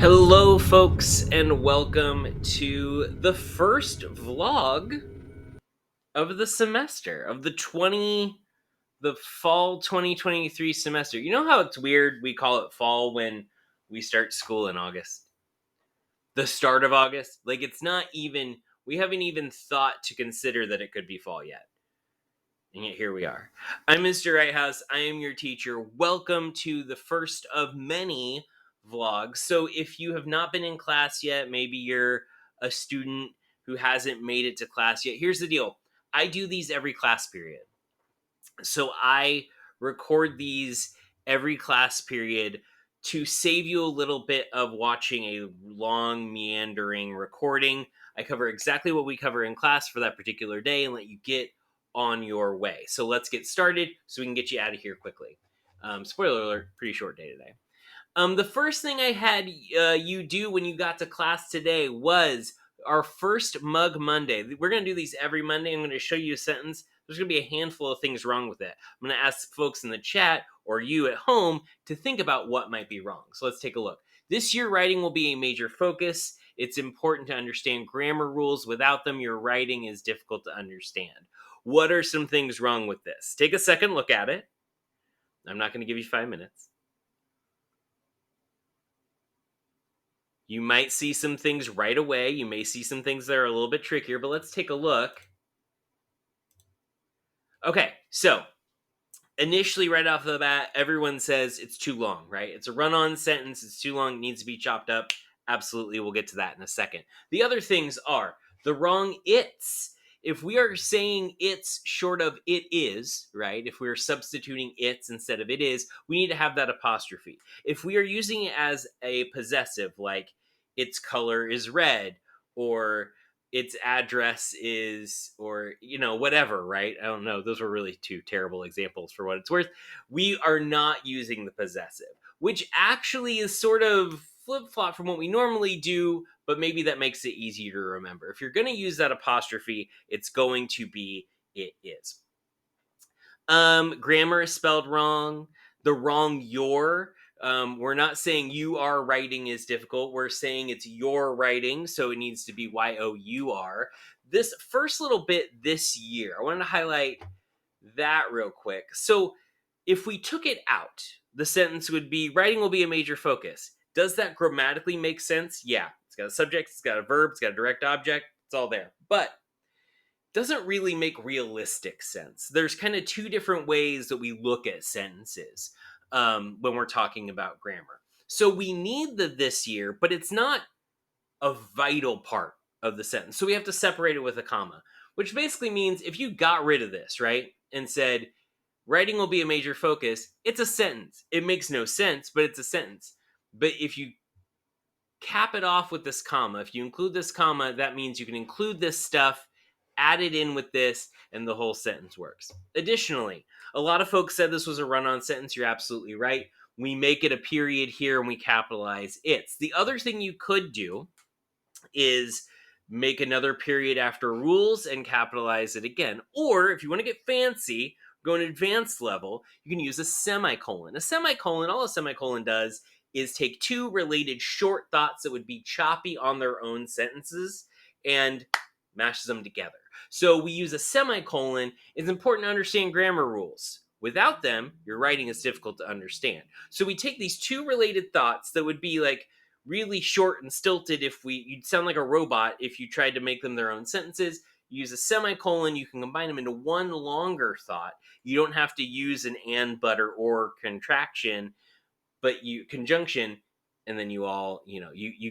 Hello, folks, and welcome to the first vlog of the semester of the fall 2023 semester. You know how it's weird we call it fall when we start school in August? The start of August? Like it's not even we haven't even thought to consider that it could be fall yet. And yet here we are. I'm Mr. Righthouse. I am your teacher. Welcome to the first of many vlogs. So if you have not been in class yet, maybe you're a student who hasn't made it to class yet. Here's the deal. I do these every class period. So I record these every class period to save you a little bit of watching a long meandering recording. I cover exactly what we cover in class for that particular day and let you get on your way. So let's get started so we can get you out of here quickly. Spoiler alert, pretty short day today. The first thing I had you do when you got to class today was our first Mug Monday. We're going to do these every Monday. I'm going to show you a sentence. There's going to be a handful of things wrong with it. I'm going to ask folks in the chat or you at home to think about what might be wrong. So let's take a look. This year, writing will be a major focus. It's important to understand grammar rules. Without them, your writing is difficult to understand. What are some things wrong with this? Take a second look at it. I'm not going to give you 5 minutes. You might see some things right away. You may see some things that are a little bit trickier, but let's take a look. Okay, so initially, right off the bat, everyone says it's too long, right? It's a run-on sentence. It's too long. It needs to be chopped up. Absolutely, we'll get to that in a second. The other things are the wrong it's. If we are saying it's short of it is, right? If we're substituting it's instead of it is, we need to have that apostrophe. If we are using it as a possessive, like its color is red, or its address is, or whatever, right? I don't know, those were really two terrible examples for what it's worth. We are not using the possessive, which actually is sort of flip-flop from what we normally do, but maybe that makes it easier to remember. If you're going to use that apostrophe, it's going to be it is. Grammar is spelled wrong. The wrong your. We're not saying you are writing is difficult. We're saying it's your writing, so it needs to be Y-O-U-R. This first little bit this year, I wanted to highlight that real quick. So if we took it out, the sentence would be, writing will be a major focus. Does that grammatically make sense? Yeah. It's got a subject, it's got a verb, it's got a direct object, it's all there. But doesn't really make realistic sense. There's kind of two different ways that we look at sentences when we're talking about grammar. So we need the this year, but it's not a vital part of the sentence. So we have to separate it with a comma, which basically means if you got rid of this, right, and said, writing will be a major focus, it's a sentence. It makes no sense, but it's a sentence. But if you cap it off with this comma, if you include this comma, that means you can include this stuff, add it in with this, and the whole sentence works. Additionally, a lot of folks said this was a run-on sentence. You're absolutely right. We make it a period here and we capitalize it's. The other thing you could do is make another period after rules and capitalize it again. Or if you want to get fancy, go an advanced level, you can use a semicolon. A semicolon, all a semicolon does is take two related short thoughts that would be choppy on their own sentences and mashes them together. So we use a semicolon. It's important to understand grammar rules. Without them, your writing is difficult to understand. So we take these two related thoughts that would be like really short and stilted you'd sound like a robot if you tried to make them their own sentences. You use a semicolon, you can combine them into one longer thought. You don't have to use an and, but, or contraction, but conjunction, and then you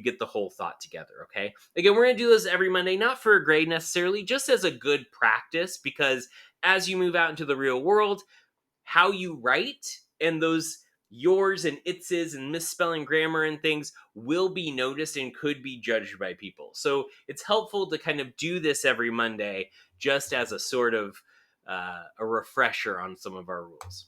get the whole thought together, okay? Again, we're going to do this every Monday, not for a grade necessarily, just as a good practice, because as you move out into the real world, how you write and those yours and itses and misspelling grammar and things will be noticed and could be judged by people. So it's helpful to kind of do this every Monday just as a sort of a refresher on some of our rules.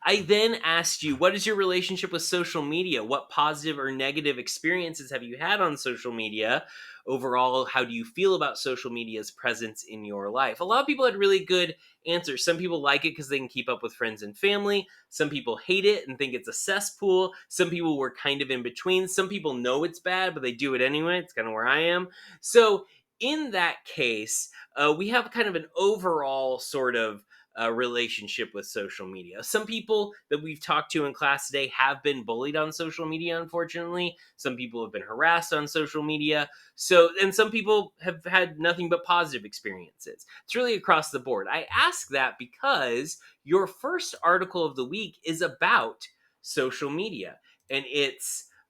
I then asked you, what is your relationship with social media? What positive or negative experiences have you had on social media? Overall, how do you feel about social media's presence in your life? A lot of people had really good answers. Some people like it because they can keep up with friends and family. Some people hate it and think it's a cesspool. Some people were kind of in between. Some people know it's bad, but they do it anyway. It's kind of where I am. So, in that case, we have kind of an overall sort of relationship with social media. Some people that we've talked to in class today have been bullied on social media, unfortunately. Some people have been harassed on social media. So, and some people have had nothing but positive experiences. It's really across the board. I ask that because your first article of the week is about social media and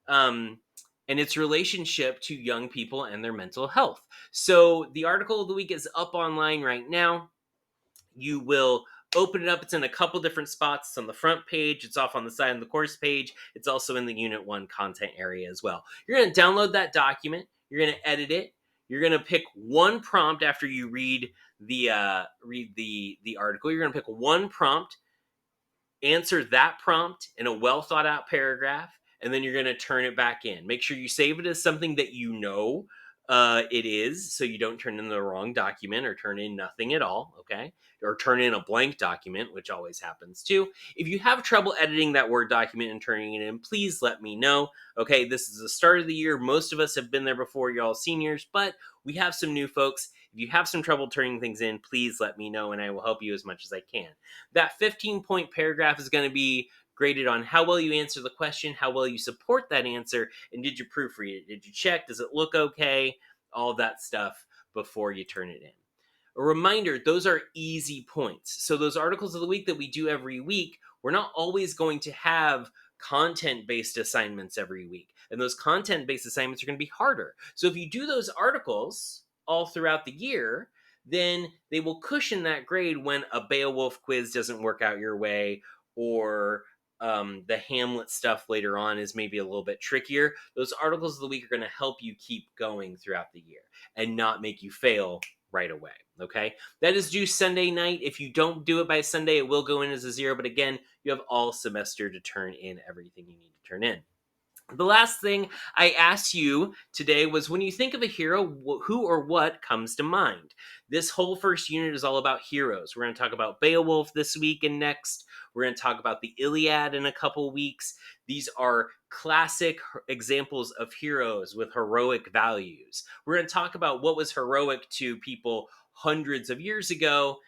um, its relationship to young people and their mental health. So the article of the week is up online right now. You will open it up. It's in a couple different spots. It's on the front page. It's off on the side of the course page. It's also in the Unit 1 content area as well. You're going to download that document. You're going to edit it. You're going to pick one prompt after you read the article. You're going to pick one prompt, answer that prompt in a well thought out paragraph, and then you're going to turn it back in. Make sure you save it as something that you know it is, so you don't turn in the wrong document or turn in nothing at all, okay? Or turn in a blank document, which always happens too. If you have trouble editing that Word document and turning it in, please let me know. Okay, this is the start of the year. Most of us have been there before, y'all seniors, but we have some new folks. If you have some trouble turning things in, please let me know and I will help you as much as I can. That 15-point paragraph is going to be graded on how well you answer the question, how well you support that answer, and did you proofread it? Did you check? Does it look okay? All that stuff before you turn it in. A reminder, those are easy points. So those articles of the week that we do every week, we're not always going to have content-based assignments every week. And those content-based assignments are going to be harder. So if you do those articles all throughout the year, then they will cushion that grade when a Beowulf quiz doesn't work out your way, or the Hamlet stuff later on is maybe a little bit trickier. Those articles of the week are going to help you keep going throughout the year and not make you fail right away. Okay, that is due Sunday night. If you don't do it by Sunday, it will go in as a 0. But again, you have all semester to turn in everything you need to turn in. The last thing I asked you today was, when you think of a hero, who or what comes to mind? This whole first unit is all about heroes. We're going to talk about Beowulf this week and next. We're going to talk about the Iliad in a couple weeks. These are classic examples of heroes with heroic values. We're going to talk about what was heroic to people hundreds of years ago,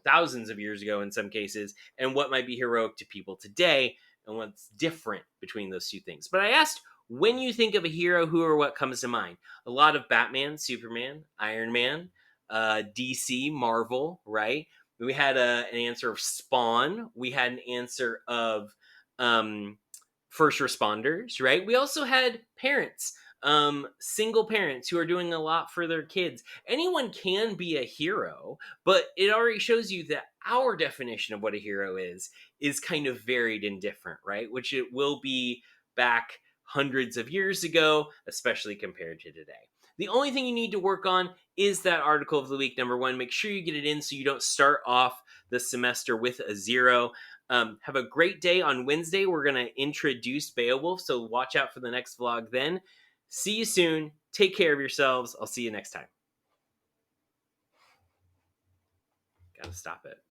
thousands of years ago in some cases, and what might be heroic to people today, and what's different between those two things. But I asked, when you think of a hero, who or what comes to mind? A lot of Batman, Superman, Iron Man, DC, Marvel, right? We had an answer of Spawn. We had an answer of first responders, right? We also had parents, single parents who are doing a lot for their kids. Anyone can be a hero, but it already shows you that our definition of what a hero is kind of varied and different, right? Which it will be back hundreds of years ago, especially compared to today. The only thing you need to work on is that article of the week, number 1. Make sure you get it in so you don't start off the semester with a 0. Have a great day. On Wednesday, we're going to introduce Beowulf, so watch out for the next vlog then. See you soon. Take care of yourselves. I'll see you next time. Gotta stop it.